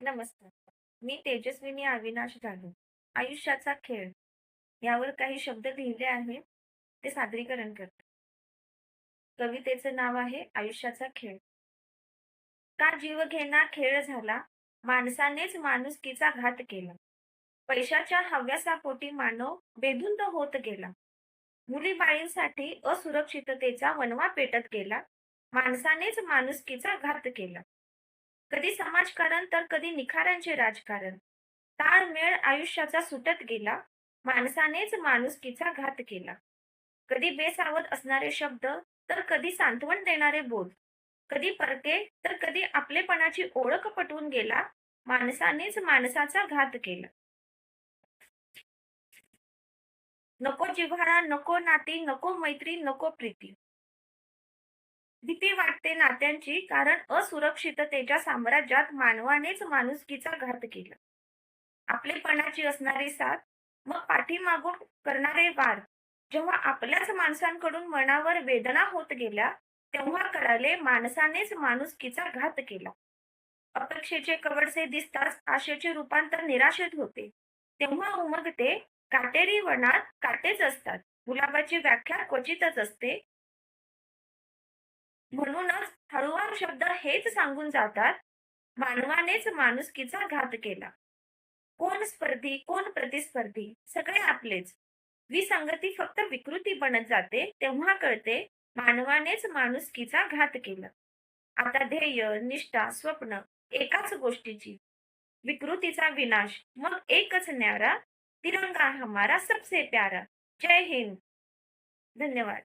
नमस्कार. मी तेजस्विनी अविनाश जाधव. आयुष्याचा खेळ यावर काही शब्द लिहिले आहेत, ते सादरीकरण करते. कवितेचं नाव आहे आयुष्याचा खेळ. का जीवघेणा खेळ झाला, माणसानेच माणुसकीचा घात केला. पैशाच्या हव्यासापोटी मानव बेधुंद होत गेला. मुलीबाळींसाठी असुरक्षिततेचा वणवा पेटत गेला. माणसानेच माणुसकीचा घात केला. कधी समाजकारण तर कधी निखारांचे राजकारण. ताळमेळ आयुष्याचा सुटत गेला. माणसानेच माणुसकीचा घात केला. कधी बेसावध असणारे शब्द तर कधी सांत्वन देणारे बोल. कधी परके तर कधी आपलेपणाची ओळख पटवून गेला. माणसानेच माणसाचा घात केला. नको जिव्हाळा, नको नाती, नको मैत्री, नको प्रीती. भीती वाटते नात्यांची, कारण असुरक्षिततेच्या साम्राज्यात मानवानेच माणुसकीचा घात केला. आपलेपणाची असणारी साथ, मग पाठीमागून करणारे वार. जेव्हा आपल्याच माणसांकडून मनावर वेदना होत गेल्या, तेव्हा कळाले माणसानेच माणुसकीचा घात केला. अपेक्षेचे कवडसे दिसताच आशेचे रूपांतर निराशेत होते. तेव्हा उमगते, काटेरी वनात काटेच असतात. गुलाबाची व्याख्या क्वचितच असते. म्हणूनच हळूवार शब्द हेच सांगून जातात, मानवानेच माणुसकीचा घात केला. कोण स्पर्धी, कोण प्रतिस्पर्धी, सगळे आपलेच. विसंगती फक्त विकृती बनत जाते, तेव्हा कळते मानवानेच माणुसकीचा घात केला. आता ध्येय, निष्ठा, स्वप्न एकाच गोष्टीची. विकृतीचा विनाश, मग एकच न्यारा. तिरंगा हमारा सबसे प्यारा. जय हिंद. धन्यवाद.